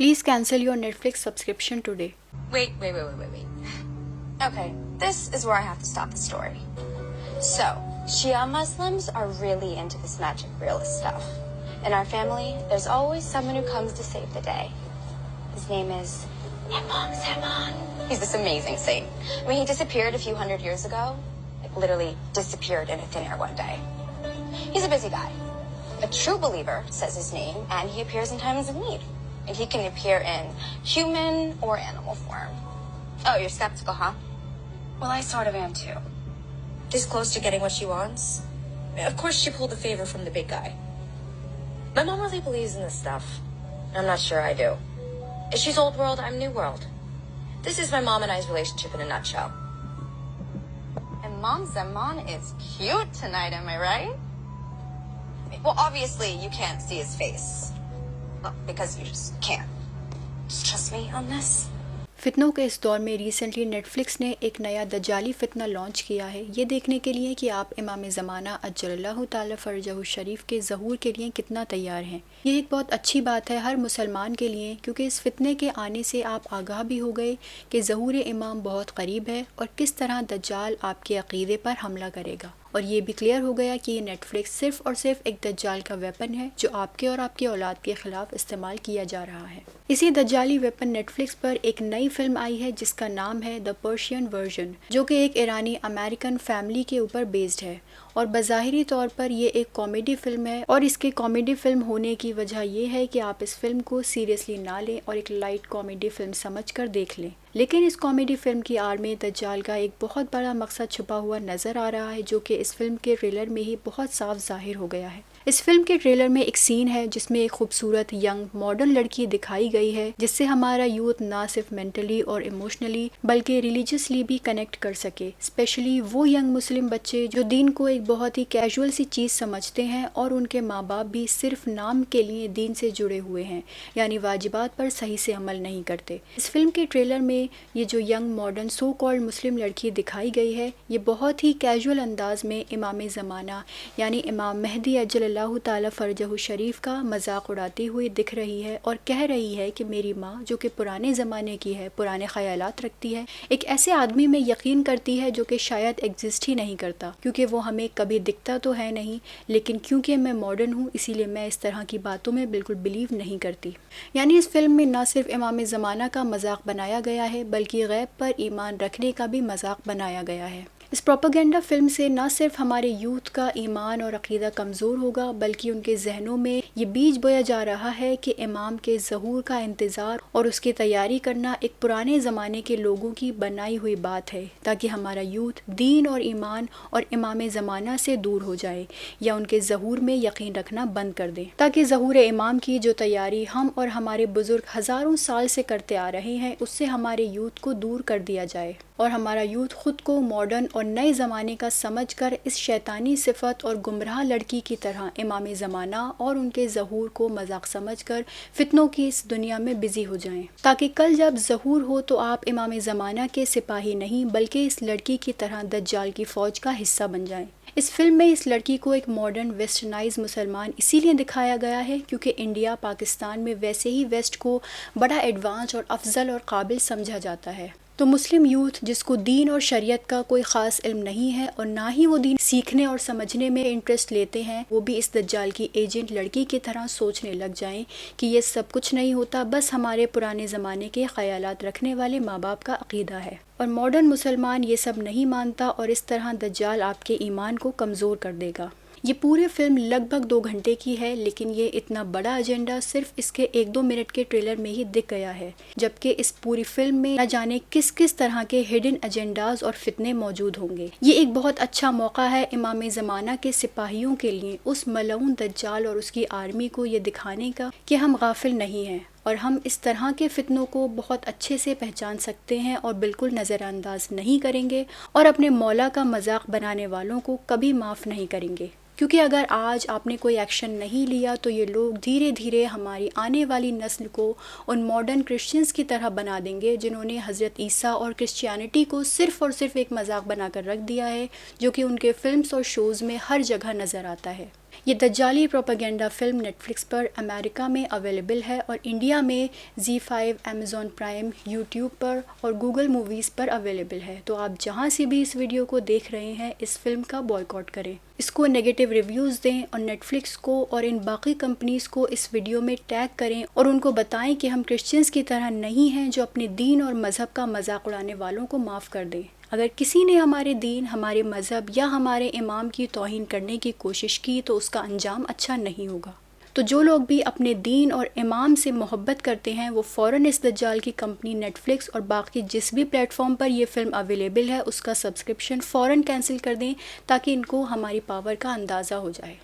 Please cancel your Netflix subscription today. Wait. Okay, this is where I have to stop the story. So, Shia Muslims are really into this magic realist stuff. In our family, there's always someone who comes to save the day. His name is Imam Zaman. He's this amazing saint. I mean, he disappeared a few hundred years ago. Like, literally disappeared in thin air one day. He's a busy guy. A true believer says his name, and he appears in times of need. And he can appear in human or animal form. Oh, you're skeptical, huh? Well, I sort of am too. This close to getting what she wants? Of course she pulled the favor from the big guy. My mom really believes in this stuff. I'm not sure I do. If she's old world, I'm new world. This is my mom and I's relationship in a nutshell. And Mom Zaman is cute tonight, am I right? Well, obviously you can't see his face. Well, because you just can't. Just trust me on this. फितनों के इस दौर में recently Netflix ने एक नया दज्जाली फितना launch किया है, ये देखने के लिए कि आप इमाम ज़माना अज्जलल्लाहु ताला फ़रजहु शरीफ के ज़हूर के लिए कितना तैयार हैं। ये एक बहुत अच्छी बात है हर मुसलमान के लिए, क्योंकि इस फितने के आने से आप आगाह भी हो गए कि ज़हूर इमाम बहुत करीब है और किस तरह दज्जाल आपके अक़ीदे पर हमला करेगा। और ये भी क्लियर हो गया कि ये नेटफ्लिक्स सिर्फ़ और सिर्फ एक दज्जाल का वेपन है जो आपके और आपकी औलाद के ख़िलाफ़ इस्तेमाल किया जा रहा है। इसी दज्जाली वेपन नेटफ्लिक्स पर एक नई फिल्म आई है जिसका नाम है द पर्शियन वर्जन, जो कि एक ईरानी अमेरिकन फैमिली के ऊपर बेस्ड है और बज़ाहिरी तौर पर ये एक कॉमेडी फ़िल्म है। और इसके कॉमेडी फ़िल्म होने की वजह ये है कि आप इस फ़िल्म को सीरियसली ना लें और एक लाइट कॉमेडी फ़िल्म समझकर देख लें। लेकिन इस कॉमेडी फ़िल्म की आड़ में दज्जाल का एक बहुत बड़ा मकसद छुपा हुआ नज़र आ रहा है, जो कि इस फ़िल्म के ट्रेलर में ही बहुत साफ ज़ाहिर हो गया है। इस फिल्म के ट्रेलर में एक सीन है जिसमें एक खूबसूरत यंग मॉडर्न लड़की दिखाई गई है, जिससे हमारा यूथ ना सिर्फ मेंटली और इमोशनली बल्कि रिलीजियसली भी कनेक्ट कर सके। स्पेशली वो यंग मुस्लिम बच्चे जो दीन को एक बहुत ही कैजुअल सी चीज़ समझते हैं और उनके माँ बाप भी सिर्फ नाम के लिए दीन से जुड़े हुए हैं, यानी वाजिबात पर सही से अमल नहीं करते। इस फिल्म के ट्रेलर में ये जो यंग मॉडर्न सो कॉल्ड मुस्लिम लड़की दिखाई गई है, ये बहुत ही कैजुअल अंदाज में इमाम ज़माना यानी इमाम मेहदी अल्लाह ताला फ़रजहु शरीफ का मजाक उड़ाती हुई दिख रही है और कह रही है कि मेरी माँ, जो कि पुराने ज़माने की है, पुराने ख़यालात रखती है, एक ऐसे आदमी में यकीन करती है जो कि शायद एग्जिस्ट ही नहीं करता, क्योंकि वो हमें कभी दिखता तो है नहीं, लेकिन क्योंकि मैं मॉडर्न हूँ इसीलिए मैं इस तरह की बातों में बिल्कुल बिलीव नहीं करती। यानी इस फिल्म में न सिर्फ इमाम ज़माना का मजाक बनाया गया है बल्कि गैब पर ईमान रखने का भी मजाक बनाया गया है। इस प्रोपेगेंडा फिल्म से न सिर्फ हमारे यूथ का ईमान और अक़ीदा कमज़ोर होगा बल्कि उनके जहनों में ये बीज बोया जा रहा है कि इमाम के ज़हूर का इंतज़ार और उसकी तैयारी करना एक पुराने ज़माने के लोगों की बनाई हुई बात है, ताकि हमारा यूथ दीन और ईमान और इमाम ज़माना से दूर हो जाए या उनके ज़हूर में यकीन रखना बंद कर दें, ताकि ज़हूर इमाम की जो तैयारी हम और हमारे बुज़ुर्ग हज़ारों साल से करते आ रहे हैं उससे हमारे यूथ को दूर कर दिया जाए और हमारा यूथ खुद को मॉडर्न और नए ज़माने का समझकर इस शैतानी सिफत और गुमराह लड़की की तरह इमाम ज़माना और उनके ज़हूर को मजाक समझकर फितनों की इस दुनिया में बिज़ी हो जाएं, ताकि कल जब ज़हूर हो तो आप इमाम ज़माना के सिपाही नहीं बल्कि इस लड़की की तरह दज्जाल की फ़ौज का हिस्सा बन जाएं। इस फिल्म में इस लड़की को एक मॉडर्न वेस्टर्नाइज मुसलमान इसीलिए दिखाया गया है क्योंकि इंडिया पाकिस्तान में वैसे ही वेस्ट को बड़ा एडवांस और अफजल और काबिल समझा जाता है। तो मुस्लिम यूथ जिसको दीन और शरीयत का कोई ख़ास इल्म नहीं है और ना ही वो दीन सीखने और समझने में इंटरेस्ट लेते हैं, वो भी इस दज्जाल की एजेंट लड़की की तरह सोचने लग जाएं कि ये सब कुछ नहीं होता, बस हमारे पुराने ज़माने के ख़यालात रखने वाले माँ बाप का अक़ीदा है। और मॉडर्न मुसलमान ये सब नहीं मानता और इस तरह दज्जाल आपके ईमान को कमज़ोर कर देगा। ये पूरी फिल्म लगभग 2 घंटे की है, लेकिन ये इतना बड़ा एजेंडा सिर्फ इसके 1-2 मिनट के ट्रेलर में ही दिख गया है, जबकि इस पूरी फिल्म में न जाने किस किस तरह के हिडन एजेंडाज और फितने मौजूद होंगे। ये एक बहुत अच्छा मौका है इमाम ज़माना के सिपाहियों के लिए उस मलऊन दज्जाल और उसकी आर्मी को ये दिखाने का कि हम गाफिल नहीं हैं और हम इस तरह के फितनों को बहुत अच्छे से पहचान सकते हैं और बिल्कुल नज़रअंदाज नहीं करेंगे और अपने मौला का मजाक बनाने वालों को कभी माफ़ नहीं करेंगे। क्योंकि अगर आज आपने कोई एक्शन नहीं लिया तो ये लोग धीरे धीरे हमारी आने वाली नस्ल को उन मॉडर्न क्रिश्चियंस की तरह बना देंगे जिन्होंने हज़रत ईसा और क्रिश्चियनिटी को सिर्फ़ और सिर्फ एक मजाक बनाकर रख दिया है, जो कि उनके फिल्म्स और शोज़ में हर जगह नज़र आता है। یہ دجالی پروپیگنڈا فلم نیٹ فلکس پر امریکہ میں اویلیبل ہے اور انڈیا میں زی5، امیزون پرائم، یوٹیوب پر اور گوگل موویز پر اویلیبل ہے۔ تو آپ جہاں سے بھی اس ویڈیو کو دیکھ رہے ہیں اس فلم کا بائیکاٹ کریں، اس کو نیگیٹو ریویوز دیں اور نیٹ فلکس کو اور ان باقی کمپنیز کو اس ویڈیو میں ٹیگ کریں اور ان کو بتائیں کہ ہم کرسچنز کی طرح نہیں ہیں جو اپنے دین اور مذہب کا مذاق اڑانے والوں کو معاف کر دیں۔ اگر کسی نے ہمارے دین، ہمارے مذہب یا ہمارے امام کی توہین کرنے کی کوشش کی تو اس کا انجام اچھا نہیں ہوگا۔ تو جو لوگ بھی اپنے دین اور امام سے محبت کرتے ہیں وہ فوراً اس دجال کی کمپنی نیٹ فلکس اور باقی جس بھی پلیٹ فارم پر یہ فلم اویلیبل ہے اس کا سبسکرپشن فوراً کینسل کر دیں تاکہ ان کو ہماری پاور کا اندازہ ہو جائے۔